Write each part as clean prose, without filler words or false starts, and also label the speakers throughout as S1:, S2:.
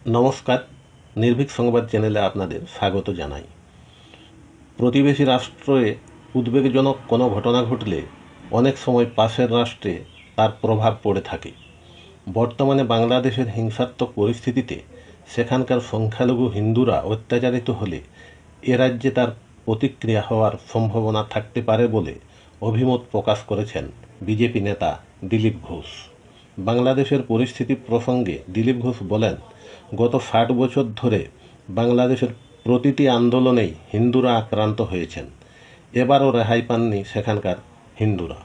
S1: নমস্কার, নির্ভীক সংবাদ চ্যানেলে আপনাদের স্বাগত জানাই। প্রতিবেশী রাষ্ট্রে উদ্বেগজনক কোনো ঘটনা ঘটলে অনেক সময় পাশের রাষ্ট্রে তার প্রভাব পড়ে থাকে। বর্তমানে বাংলাদেশের হিংসাত্মক পরিস্থিতিতে সেখানকার সংখ্যালঘু হিন্দুরা অত্যাচারিত হলে এ রাজ্যে তার প্রতিক্রিয়া হওয়ার সম্ভাবনা থাকতে পারে বলে অভিমত প্রকাশ করেছেন বিজেপি নেতা দিলীপ ঘোষ। বাংলাদেশের পরিস্থিতি প্রসঙ্গে দিলীপ ঘোষ বলেন, গত 60 বছর ধরে বাংলাদেশের প্রতিটি আন্দোলনেই হিন্দুরা আক্রান্ত হয়েছেন। এবারও রেহাই পাননি সেখানকার হিন্দুরা।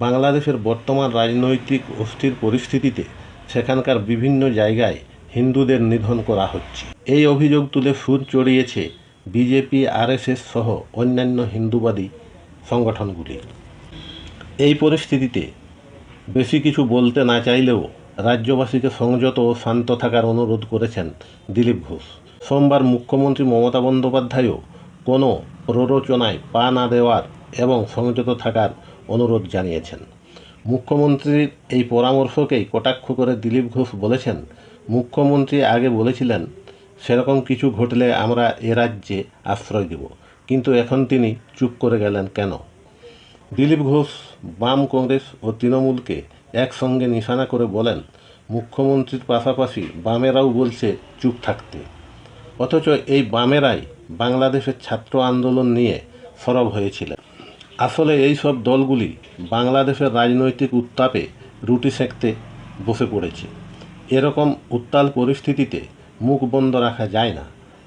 S1: বাংলাদেশের বর্তমান রাজনৈতিক অস্থির পরিস্থিতিতে সেখানকার বিভিন্ন জায়গায় হিন্দুদের নিধন করা হচ্ছে। এই অভিযোগ তুলে সুর চড়িয়েছে বিজেপি, আরএসএস সহ অন্যান্য হিন্দুবাদী সংগঠনগুলি। এই পরিস্থিতিতে বেশি কিছু বলতে না চাইলেও রাজ্যবাসীকে সংযত ও শান্ত থাকার অনুরোধ করেছেন দিলীপ ঘোষ। সোমবার মুখ্যমন্ত্রী মমতা বন্দ্যোপাধ্যায়ও কোনো প্ররোচনায় পা না দেওয়ার এবং সংযত থাকার অনুরোধ জানিয়েছেন। মুখ্যমন্ত্রীর এই পরামর্শকেই কটাক্ষ করে দিলীপ ঘোষ বলেছেন, মুখ্যমন্ত্রী আগে বলেছিলেন সেরকম কিছু ঘটলে আমরা এ রাজ্যে আশ্রয় দেব, কিন্তু এখন তিনি চুপ করে গেলেন কেন? দিলীপ ঘোষ বাম, কংগ্রেস ও তৃণমূলকে একসঙ্গে নিশানা করে বলেন, মুখ্যমন্ত্রীর পাশাপাশি বামেরাও বলছে চুপ থাকতে। অথচ এই বামেরাই বাংলাদেশের ছাত্র আন্দোলন নিয়ে সরব হয়েছিলেন। আসলে এই সব দলগুলি বাংলাদেশের রাজনৈতিক উত্তাপে রুটি সেঁকতে বসে পড়েছে। এরকম উত্তাল পরিস্থিতিতে মুখ বন্ধ রাখা যায় না।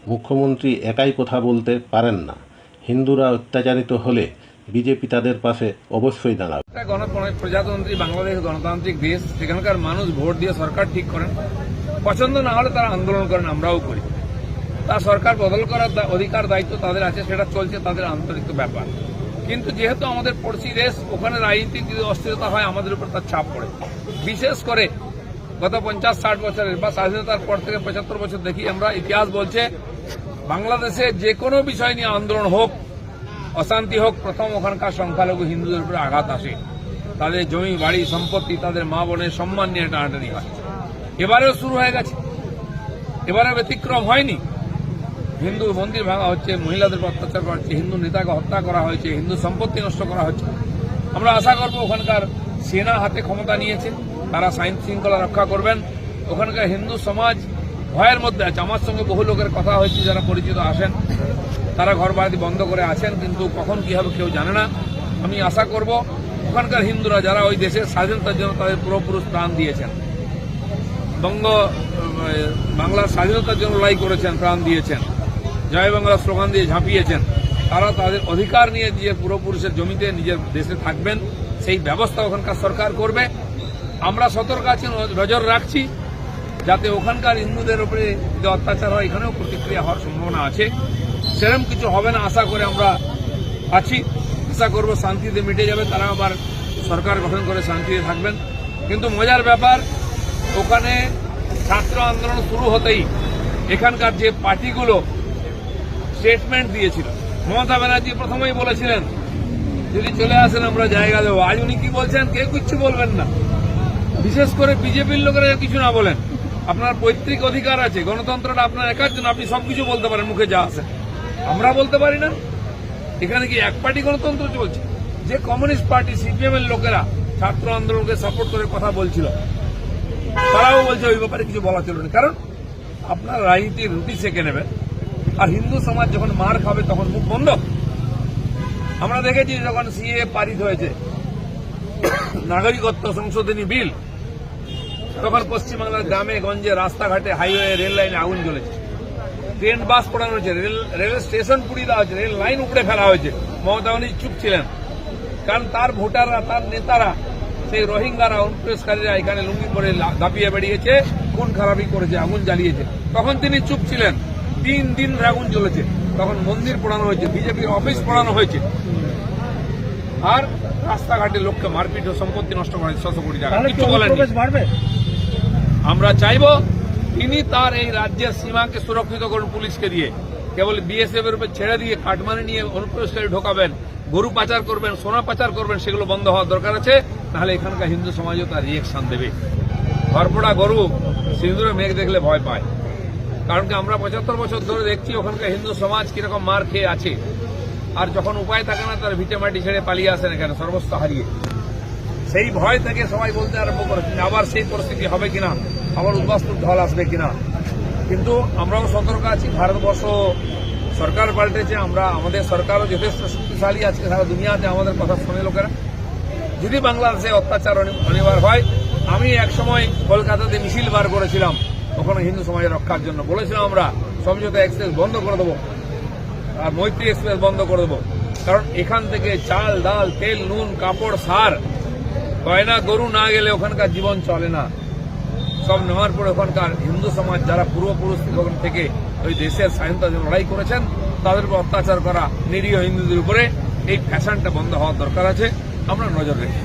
S1: মুখ্যমন্ত্রী একাই কথা বলতে পারেন না। হিন্দুরা অত্যাচারিত হলে বিজেপি তাদের পাশে অবশ্যই দাঁড়াবে।
S2: প্রজাতন্ত্রী বাংলাদেশ গণতান্ত্রিক দেশ, সেখানকার মানুষ ভোট দিয়ে সরকার ঠিক করেন। পছন্দ না হলে তারা আন্দোলন করেন, আমরাও করি। তা সরকার বদল করার অধিকার, দায়িত্ব তাদের আছে, সেটা চলছে তাদের আন্তরিক ব্যাপার। কিন্তু যেহেতু আমাদের পড়শি দেশ, ওখানে রাজনীতিক যদি অস্থিরতা হয় আমাদের উপর তার ছাপ পড়ে। বিশেষ করে গত 50-60 বছরের বা স্বাধীনতার পর থেকে 75 বছর দেখি আমরা, ইতিহাস বলছে বাংলাদেশে যে কোনো বিষয় নিয়ে আন্দোলন হোক, অশান্তি হোক, প্রথম ওখানকার সংখ্যালঘু হিন্দুদের উপরে আঘাত আসে। তাদের জমি, বাড়ি, সম্পত্তি, তাদের মা বোনের সম্মান নিয়ে টানাটানি হয়। এবারেও শুরু হয়ে গেছে, এবারে ব্যতিক্রম হয়নি। হিন্দু মন্দির ভাঙা হচ্ছে, মহিলাদের অত্যাচার করা হচ্ছে, হিন্দু নেতাকে হত্যা করা হয়েছে, হিন্দু সম্পত্তি নষ্ট করা হচ্ছে। আমরা আশা করব ওখানকার সেনা হাতে ক্ষমতা নিয়েছে, তারা আইন শৃঙ্খলা রক্ষা করবেন। ওখানকার হিন্দু সমাজ ভয়ের মধ্যে আছে। আমার সঙ্গে বহু লোকের কথা হয়েছে, যারা পরিচিত আসেন, তারা ঘর বাড়ি বন্ধ করে আছেন, কিন্তু কখন কি হবে কেউ জানে না। আমি আশা করব ওখানকার হিন্দুরা যারা ওই দেশের স্বাধীনতার জন্য তাদের পূর্বপুরুষ প্রাণ দিয়েছেন, বাংলার স্বাধীনতার জন্য লড়াই করেছেন, প্রাণ দিয়েছেন, জয় বাংলা স্লোগান দিয়ে ঝাঁপিয়েছেন, তারা তাদের অধিকার নিয়ে দিয়ে পূর্বপুরুষের জমিতে নিজের দেশে থাকবেন, সেই ব্যবস্থা ওখানকার সরকার করবে। আমরা সতর্ক আছি, নজর রাখছি যাতে ওখানকার হিন্দুদের উপরে যে অত্যাচার হয় এখানেও প্রতিক্রিয়া হওয়ার সম্ভাবনা আছে। সেরকম কিছু হবে না আশা করে আমরা আছি। আশা করব শান্তিতে মিটে যাবে, তারা আবার সরকার গঠন করে শান্তিতে থাকবেন। কিন্তু মজার ব্যাপার, ওখানে ছাত্র আন্দোলন শুরু হতেই এখানকার যে পার্টিগুলো স্টেটমেন্ট দিয়েছিল, মমতা ব্যানার্জি প্রথমেই বলেছিলেন যদি চলে আসেন আমরা জায়গা দেবো। আজ উনি কি বলছেন? কেউ কিচ্ছু বলবেন না। বিশেষ করে বিজেপির লোকেরা কিছু না বলেন। আপনার পৈতৃক অধিকার আছে, গণতন্ত্রটা আপনার একার জন্য, আপনি সবকিছু বলতে পারেন মুখে যা আসে। আমরা বলতে পারি না? এখানে কি এক পার্টি গণতন্ত্র চলছে? যে কমিউনিস্ট পার্টি, সিপিএম এর লোকেরা ছাত্র আন্দোলনকে সাপোর্ট করে কথা বলছিল, তারাও বলছে ওই ব্যাপারে কিছু বলা চলবে না। কারণ আপনার রাজনীতির রুটি সেঁকে নেবে, আর হিন্দু সমাজ যখন মার খাবে তখন মুখ বন্ধ। আমরা দেখেছি যখন সিএ পারিত হয়েছে, নাগরিকত্ব সংশোধনী বিল, তখন পশ্চিমবাংলার গ্রামে গঞ্জে, রাস্তাঘাটে, হাইওয়ে, রেল লাইনে আগুন জ্বলেছে, ট্রেন বাস পোড়ানো হয়েছে, রেল স্টেশন পুড়িয়ে দেওয়া হয়েছে, রেল লাইন উপড়ে ফেলা হয়েছে। মমতা ব্যানার্জি চুপ ছিলেন, কারণ তার ভোটাররা, তার নেতারা, সেই রোহিঙ্গারা, অনুপ্রবেশকারীরা এখানে লুঙ্গি পরে দাপিয়ে বেরিয়েছে, খুন খারাপি করেছে, আগুন জ্বালিয়েছে। তখন তিনি চুপ ছিলেন। 3 দিন আগুন জ্বলেছে, তখন মন্দির পোড়ানো হয়েছে, বিজেপির অফিস পোড়ানো হয়েছে, আর রাস্তাঘাটে লোককে মারপিট ও সম্পত্তি নষ্ট করা হয়েছে 600 কোটি টাকা। কিছু বলেননি। আমরা চাইব তিনি তার এই রাজ্যের সীমাকে সুরক্ষিত করুন পুলিশকে দিয়ে, কেবল বিএসএফ এর উপর ছেড়ে দিয়ে কাটমানি নিয়ে অনুপ্রবেশকারী ঢোকাবেন, গরু পাচার করবেন, সোনা পাচার করবেন, সেগুলো বন্ধ হওয়ার দরকার আছে। তাহলে এখানকার হিন্দু সমাজও তার রিয়েকশন দেবে। ঘরপোড়া গরু সিঁদুরে মেঘ দেখলে ভয় পায়। কারণ কি আমরা 75 বছর ধরে দেখছি ওখানকার হিন্দু সমাজ কিরকম মার খেয়ে আছে, আর যখন উপায় থাকে না তার ভিটে মাটি ছেড়ে পালিয়ে আসেন এখানে সর্বস্ব হারিয়ে। সেই ভয় থেকে সবাই বলতে আরম্ভ করেছেন আবার সেই পরিস্থিতি হবে কিনা, আবার উদ্বাস্তুর ঢল আসবে কিনা। কিন্তু আমরাও সতর্ক আছি, ভারতবর্ষ সরকার পাল্টেছে, আমাদের সরকারও যথেষ্ট শক্তিশালী, আজকে সারা দুনিয়াতে আমাদের কথা শোনে লোকেরা। যদি বাংলাদেশে অত্যাচার অনিবার হয়, আমি একসময় কলকাতাতে মিছিল বার করেছিলাম ওখানে হিন্দু সমাজের রক্ষার জন্য, বলেছিলাম আমরা সমঝোতা এক্সপ্রেস বন্ধ করে দেবো আর মৈত্রী এক্সপ্রেস বন্ধ করে দেবো, কারণ এখান থেকে চাল ডাল তেল নুন কাপড় সার গয়না গরু না গেলে ওখানকার জীবন চলে না। সব নেওয়ার পরে ওখানকার হিন্দু সমাজ যারা পূর্বপুরুষ থেকে ওই দেশের স্বাধীনতার জন্য লড়াই করেছেন তাদের উপর অত্যাচার করা নিরীহ হিন্দুদের উপরে এই ফ্যাশনটা বন্ধ হওয়ার দরকার আছে, আমরা নজর রেখে।